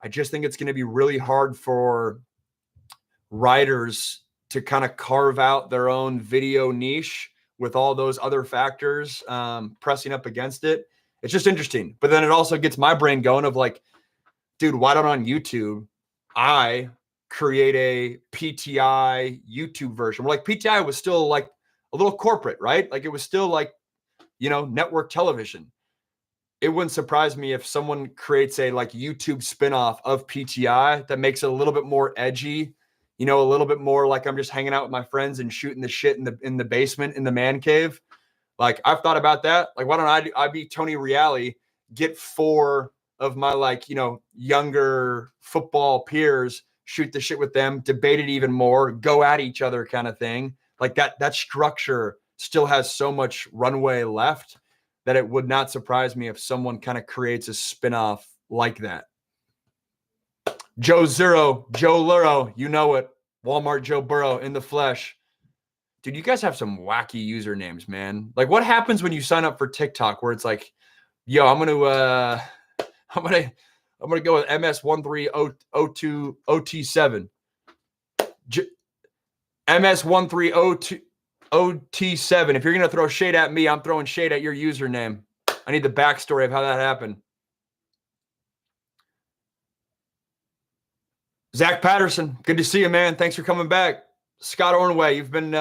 I just think it's going to be really hard for writers to kind of carve out their own video niche with all those other factors pressing up against it. It's just interesting. But then it also gets my brain going of like, dude, why don't on YouTube I create a PTI YouTube version? Where like PTI was still like a little corporate, right? Like it was still like, network television. It wouldn't surprise me if someone creates a like YouTube spinoff of PTI that makes it a little bit more edgy, a little bit more like I'm just hanging out with my friends and shooting the shit in the basement in the man cave. Like I've thought about that. Like why don't I be Tony Reale, get 4 of my younger football peers, shoot the shit with them, debate it even more, go at each other kind of thing. Like that structure still has so much runway left that it would not surprise me if someone kind of creates a spinoff like that. Joe Zero, Joe Luro, you know it. Walmart Joe Burrow in the flesh. Dude, you guys have some wacky usernames, man. Like what happens when you sign up for TikTok where it's like, yo, I'm gonna go with MS1302OT7. MS1302OT7. If you're going to throw shade at me, I'm throwing shade at your username. I need the backstory of how that happened. Zach Patterson, good to see you, man. Thanks for coming back. Scott Ornway, you've been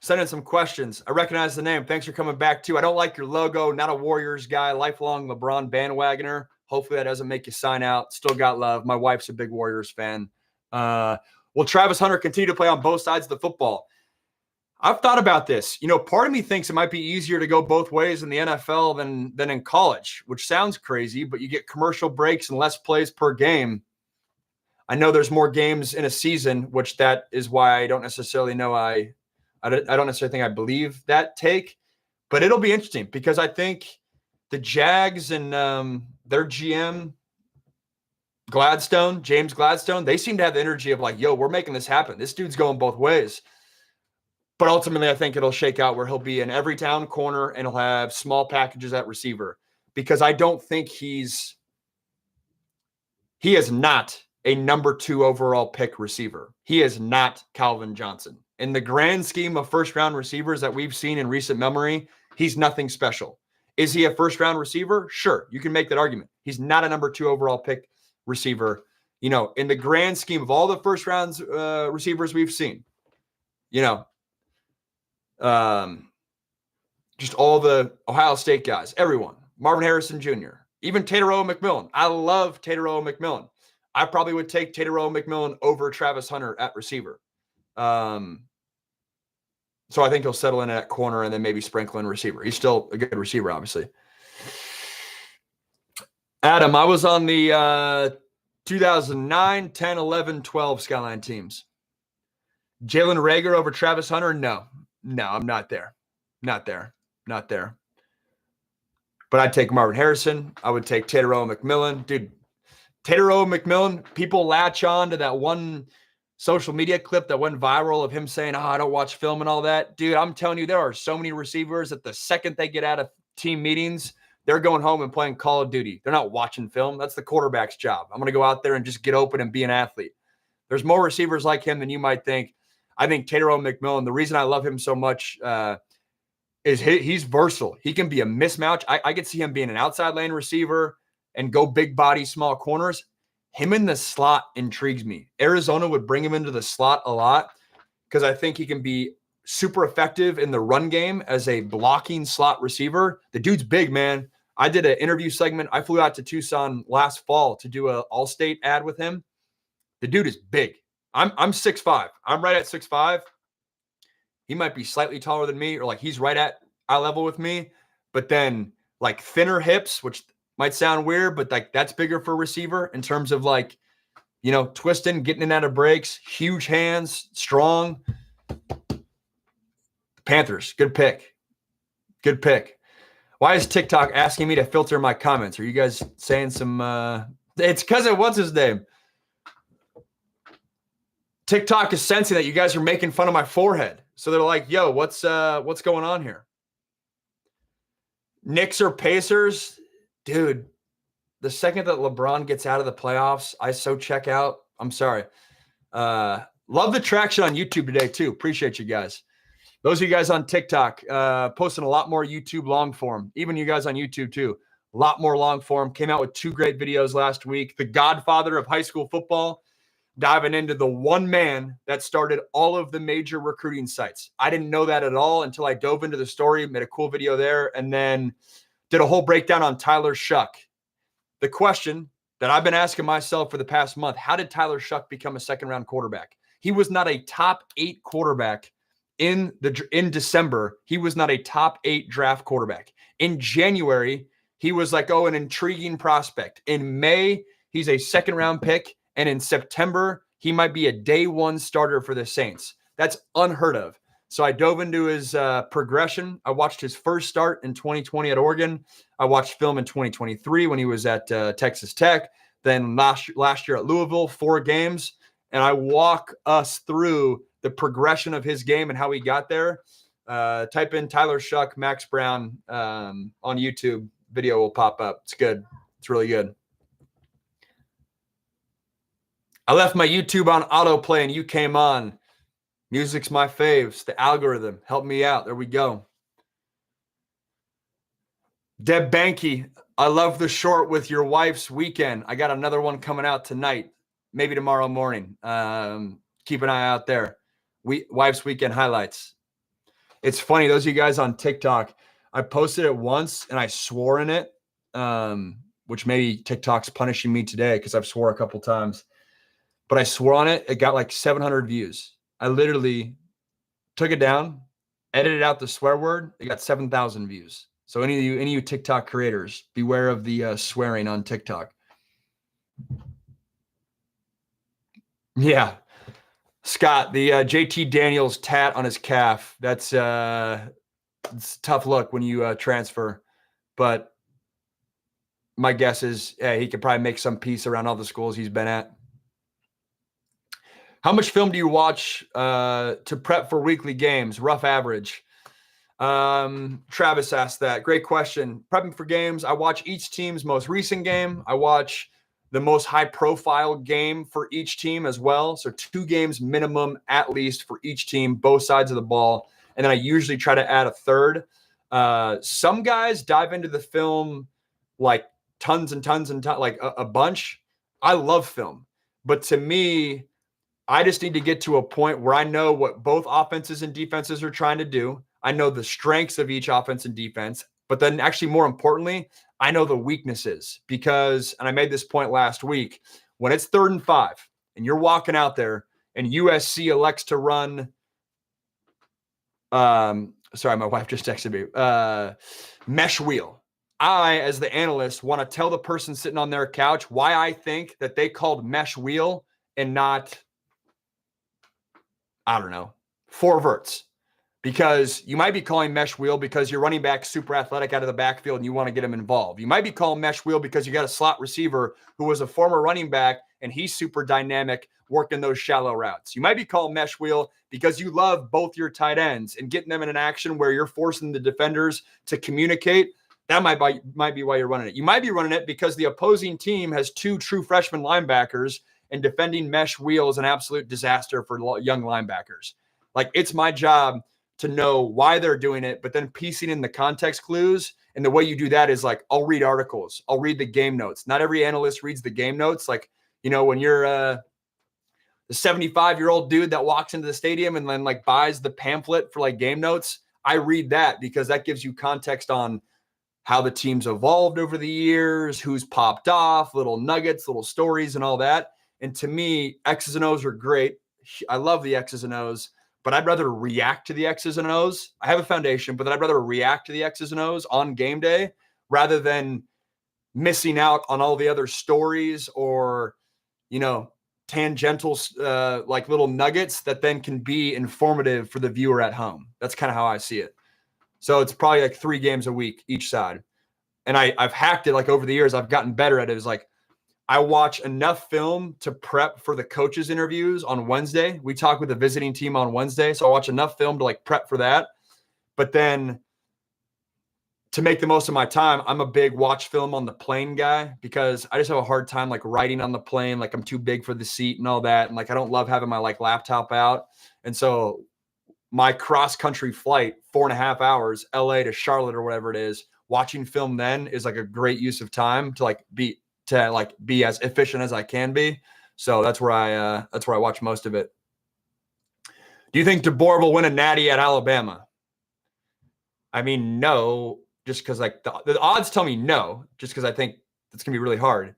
sending some questions. I recognize the name. Thanks for coming back, too. I don't like your logo. Not a Warriors guy. Lifelong LeBron bandwagoner. Hopefully that doesn't make you sign out. Still got love. My wife's a big Warriors fan. Will Travis Hunter continue to play on both sides of the football? I've thought about this. Part of me thinks it might be easier to go both ways in the NFL than in college, which sounds crazy, but you get commercial breaks and less plays per game. I know there's more games in a season, which that is why I don't necessarily know. I don't necessarily think I believe that take, but it'll be interesting because I think the Jags and their GM James Gladstone, they seem to have the energy of like, yo, we're making this happen. This dude's going both ways. But ultimately, I think it'll shake out where he'll be in every town corner and he'll have small packages at receiver, because I don't think he is not a number 2 overall pick receiver. He is not Calvin Johnson. In the grand scheme of first-round receivers that we've seen in recent memory, he's nothing special. Is he a first-round receiver? Sure, you can make that argument. He's not a number 2 overall pick receiver. In the grand scheme of all the first-round receivers we've seen, just all the Ohio State guys, everyone, Marvin Harrison Jr., even Tateroa McMillan. I love Tateroa McMillan. I probably would take Tateroa McMillan over Travis Hunter at receiver. So I think he'll settle in at corner and then maybe sprinkle in receiver. He's still a good receiver, obviously. Adam, I was on the 2009, 10, 11, 12 Skyline teams. Jalen Reagor over Travis Hunter? No, I'm not there. Not there. But I'd take Marvin Harrison. I would take Tateroa McMillan. Dude, Taylor McMillan, people latch on to that one social media clip that went viral of him saying, I don't watch film and all that. Dude, I'm telling you, there are so many receivers that the second they get out of team meetings, they're going home and playing Call of Duty. They're not watching film. That's the quarterback's job. I'm going to go out there and just get open and be an athlete. There's more receivers like him than you might think. I think Taylor McMillan, the reason I love him so much is he's versatile. He can be a mismatch. I could see him being an outside lane receiver and go big body, small corners. Him in the slot intrigues me. Arizona would bring him into the slot a lot because I think he can be super effective in the run game as a blocking slot receiver. The dude's big, man. I did an interview segment. I flew out to Tucson last fall to do an Allstate ad with him. The dude is big. I'm 6'5". I'm right at 6'5". He might be slightly taller than me, or like he's right at eye level with me, but then like thinner hips, which might sound weird, but like that's bigger for a receiver in terms of like, you know, twisting, getting in out of breaks, huge hands, strong. Panthers, good pick. Good pick. Why is TikTok asking me to filter my comments? Are you guys saying some it's because of what's his name? TikTok is sensing that you guys are making fun of my forehead. So they're like, yo, what's going on here? Knicks or Pacers? Dude, the second that LeBron gets out of the playoffs, I so check out. I'm sorry. Love the traction on YouTube today, too. Appreciate you guys. Those of you guys on TikTok, posting a lot more YouTube long form. Even you guys on YouTube, too. A lot more long form. Came out with 2 great videos last week. The godfather of high school football, diving into the one man that started all of the major recruiting sites. I didn't know that at all until I dove into the story, made a cool video there, and then did a whole breakdown on Tyler Shuck. The question that I've been asking myself for the past month, how did Tyler Shuck become a second-round quarterback? He was not a top 8 quarterback in December. He was not a top 8 draft quarterback. In January, he was like, an intriguing prospect. In May, he's a second-round pick. And in September, he might be a day 1 starter for the Saints. That's unheard of. So I dove into his progression. I watched his first start in 2020 at Oregon. I watched film in 2023 when he was at Texas Tech. Then last year at Louisville, 4 games. And I walk us through the progression of his game and how he got there. Type in Tyler Shuck, Max Brown on YouTube. Video will pop up. It's good. It's really good. I left my YouTube on autoplay and you came on. Music's my faves. The algorithm helped me out. There we go. Deb Banky, I love the short with your wife's weekend. I got another one coming out tonight, maybe tomorrow morning. Keep an eye out there. Wife's weekend highlights. It's funny, those of you guys on TikTok, I posted it once and I swore in it, which maybe TikTok's punishing me today because I've swore a couple times. But I swore on it. It got like 700 views. I literally took it down, edited out the swear word. It got 7,000 views. So any of you TikTok creators, beware of the swearing on TikTok. Yeah. Scott, the JT Daniels tat on his calf. That's it's a tough look when you transfer. But my guess is he could probably make some piece around all the schools he's been at. How much film do you watch to prep for weekly games? Rough average. Travis asked that. Great question. Prepping for games, I watch each team's most recent game. I watch the most high-profile game for each team as well. So 2 games minimum at least for each team, both sides of the ball. And then I usually try to add a third. Some guys dive into the film like tons and tons and tons, like a bunch. I love film. But to me, I just need to get to a point where I know what both offenses and defenses are trying to do. I know the strengths of each offense and defense, but then actually more importantly, I know the weaknesses because, and I made this point last week, when it's 3rd and 5 and you're walking out there and USC elects to run, sorry, my wife just texted me, mesh wheel. I, as the analyst, want to tell the person sitting on their couch why I think that they called mesh wheel and not, I don't know, 4 verts. because you might be calling mesh wheel because your running back super athletic out of the backfield and you want to get him involved. You might be calling mesh wheel because you got a slot receiver who was a former running back and he's super dynamic working those shallow routes. You might be calling mesh wheel because you love both your tight ends and getting them in an action where you're forcing the defenders to communicate. That might be why you're running it. You might be running it because the opposing team has 2 true freshman linebackers and defending mesh wheel is an absolute disaster for young linebackers. Like, it's my job to know why they're doing it, but then piecing in the context clues. And the way you do that is like, I'll read articles. I'll read the game notes. Not every analyst reads the game notes. Like, you know, when you're the 75-year-old dude that walks into the stadium and then like buys the pamphlet for like game notes, I read that because that gives you context on how the team's evolved over the years, who's popped off, little nuggets, little stories and all that. And to me, X's and O's are great. I love the X's and O's. But I'd rather react to the X's and O's. I have a foundation, but I'd rather react to the X's and O's on game day rather than missing out on all the other stories or, you know, tangential like little nuggets that then can be informative for the viewer at home. That's kind of how I see it. So it's probably like 3 games a week each side. And I've hacked it like over the years. I've gotten better at it. It's like, I watch enough film to prep for the coaches' interviews on Wednesday. We talk with the visiting team on Wednesday. So I watch enough film to like prep for that. But then to make the most of my time, I'm a big watch film on the plane guy because I just have a hard time like writing on the plane. Like, I'm too big for the seat and all that. And like, I don't love having my like laptop out. And so my cross country flight, 4.5 hours, LA to Charlotte or whatever it is, watching film then is like a great use of time to be as efficient as I can be. So that's where I watch most of it. Do you think DeBoer will win a natty at Alabama? I mean, no, just because like the odds tell me no, just because I think it's gonna be really hard.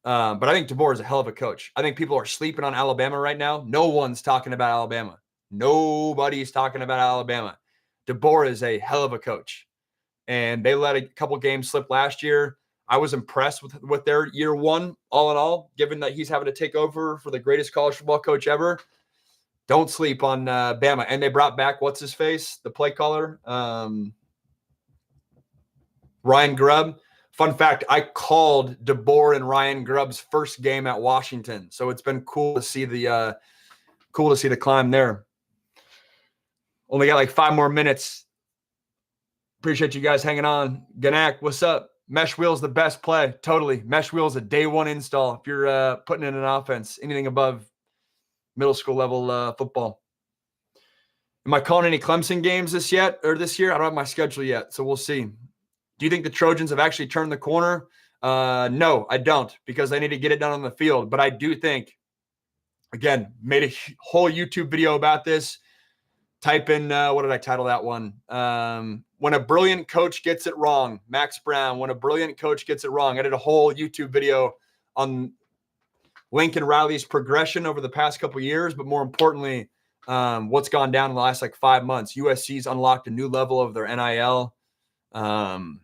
But I think DeBoer is a hell of a coach. I think people are sleeping on Alabama right now. No one's talking about Alabama. Nobody's talking about Alabama. DeBoer is a hell of a coach, and they let a couple games slip last year. I was impressed with their year one, all in all, given that he's having to take over for the greatest college football coach ever. Don't sleep on Bama. And they brought back, what's his face, the play caller, Ryan Grubb. Fun fact, I called DeBoer and Ryan Grubb's first game at Washington. So it's been cool to see the climb there. Only got like 5 more minutes. Appreciate you guys hanging on. Ganak, what's up? Mesh wheel is the best play. Totally. Mesh wheel is a day 1 install if you're putting in an offense, anything above middle school level football. Am I calling any Clemson games this year? I don't have my schedule yet, so we'll see. Do you think the Trojans have actually turned the corner? No, I don't, because they need to get it done on the field. But I do think, again, made a whole YouTube video about this. Type in, what did I title that one? When a brilliant coach gets it wrong. Max Brown, when a brilliant coach gets it wrong. I did a whole YouTube video on Lincoln Riley's progression over the past couple of years, but more importantly, what's gone down in the last like 5 months. USC's unlocked a new level of their NIL, the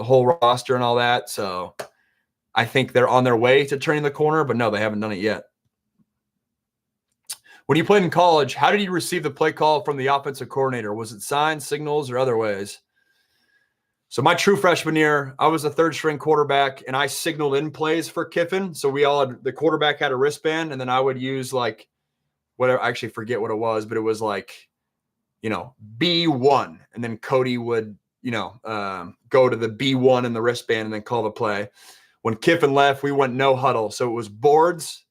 whole roster and all that. So I think they're on their way to turning the corner, but no, they haven't done it yet. When you played in college, how did you receive the play call from the offensive coordinator? Was it signs, signals, or other ways? So my true freshman year, I was a 3rd-string quarterback, and I signaled in plays for Kiffin. So the quarterback had a wristband, and then I would use like whatever. I actually forget what it was, but it was like, B1, and then Cody would, go to the B1 in the wristband and then call the play. When Kiffin left, we went no huddle. So it was boards.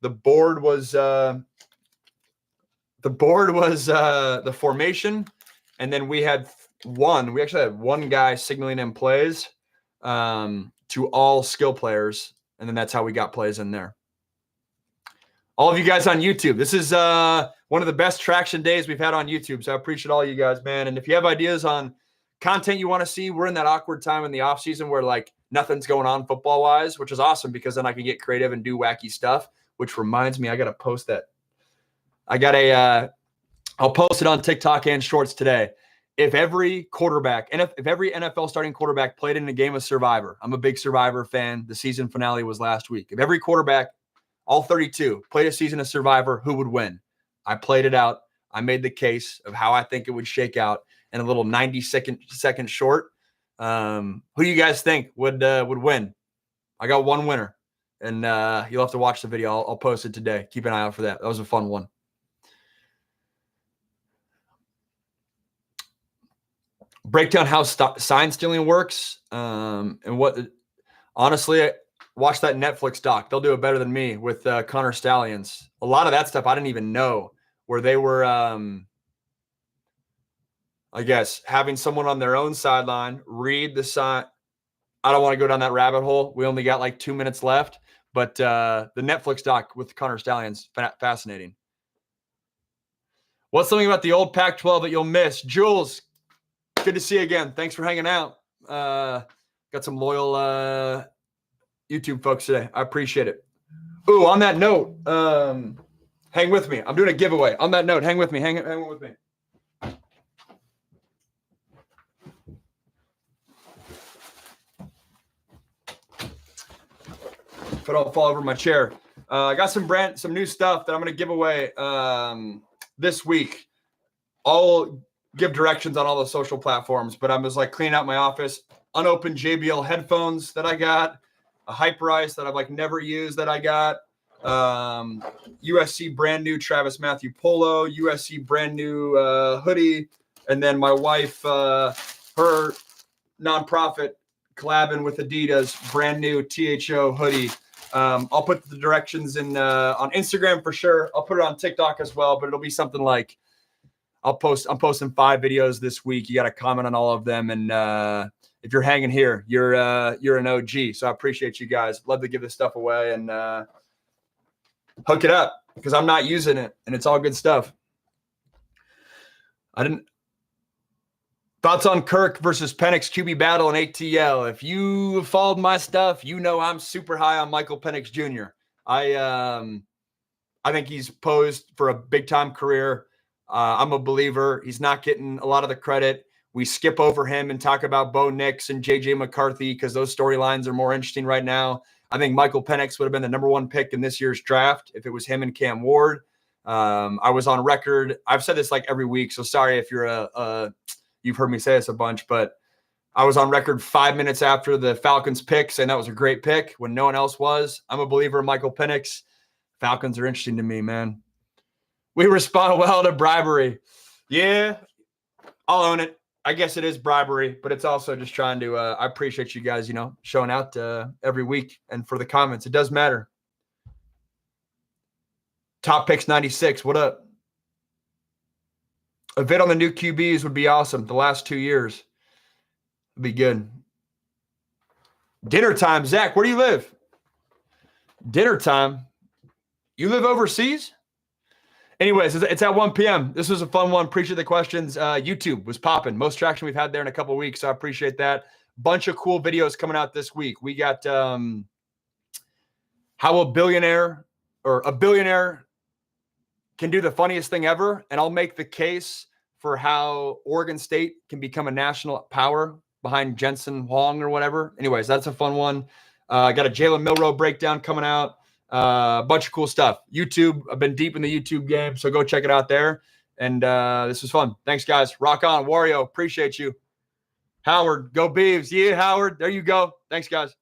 The board was the formation, and then we actually had one guy signaling in plays to all skill players, and then that's how we got plays in there. All of you guys on YouTube, this is one of the best traction days we've had on YouTube, so I appreciate all you guys, man. And if you have ideas on content you want to see, we're in that awkward time in the off season where like nothing's going on football wise, which is awesome because then I can get creative and do wacky stuff. Which reminds me, I got to post that. I'll post it on TikTok and Shorts today. If every quarterback, and if every NFL starting quarterback played in a game of Survivor, I'm a big Survivor fan. The season finale was last week. If every quarterback, all 32, played a season of Survivor, who would win? I played it out. I made the case of how I think it would shake out in a little 90-second short. Who do you guys think would win? I got one winner, and you'll have to watch the video. I'll post it today. Keep an eye out for that. That was a fun one. Break down how sign stealing works, and what. Honestly, watch that Netflix doc. They'll do it better than me with Connor Stallions. A lot of that stuff I didn't even know, where they were, I guess, having someone on their own sideline read the sign. I don't want to go down that rabbit hole. We only got like 2 minutes left, but the Netflix doc with Connor Stallions, fascinating. What's something about the old Pac-12 that you'll miss? Jules, good to see you again. Thanks for hanging out. Got some loyal YouTube folks today. I appreciate it. Ooh, on that note, hang with me. I'm doing a giveaway. On that note, hang with me. Hang with me. If I don't fall over my chair. I got some new stuff that I'm going to give away this week. I'll give directions on all the social platforms, but I'm just like cleaning out my office. Unopened JBL headphones that I got, a Hyperice that I've like never used that I got, USC brand new Travis Matthew polo, USC brand new hoodie, and then my wife, her nonprofit collabing with Adidas, brand new THO hoodie. I'll put the directions in on Instagram for sure. I'll put it on TikTok as well, but it'll be something like I'm posting 5 videos this week. You got to comment on all of them, and if you're hanging here, you're an OG. So I appreciate you guys. Love to give this stuff away and hook it up because I'm not using it, and it's all good stuff. Thoughts on Kirk versus Penix QB battle in ATL. If you followed my stuff, you know I'm super high on Michael Penix Jr. I think he's posed for a big-time career. I'm a believer. He's not getting a lot of the credit. We skip over him and talk about Bo Nix and J.J. McCarthy because those storylines are more interesting right now. I think Michael Penix would have been the number 1 pick in this year's draft if it was him and Cam Ward. I was on record. I've said this like every week, so sorry if you're you've heard me say this a bunch, but I was on record 5 minutes after the Falcons pick saying that was a great pick when no one else was. I'm a believer in Michael Penix. Falcons are interesting to me, man. We respond well to bribery. Yeah, I'll own it. I guess it is bribery, but it's also just trying to I appreciate you guys, showing out every week and for the comments. It does matter. Top Picks 96. What up? A vid on the new QBs would be awesome. The last 2 years would be good. Dinner time. Zach, where do you live? Dinner time. You live overseas? Anyways, it's at 1 p.m. This was a fun one. Appreciate the questions. YouTube was popping. Most traction we've had there in a couple of weeks, so I appreciate that. Bunch of cool videos coming out this week. We got how a billionaire can do the funniest thing ever, and I'll make the case for how Oregon State can become a national power behind Jensen Huang or whatever. Anyways, that's a fun one. I got a Jalen Milroe breakdown coming out. A bunch of cool stuff. YouTube, I've been deep in the YouTube game, so go check it out there. And this was fun. Thanks, guys. Rock on. Wario, appreciate you. Howard, go Beavs. Yeah, Howard. There you go. Thanks, guys.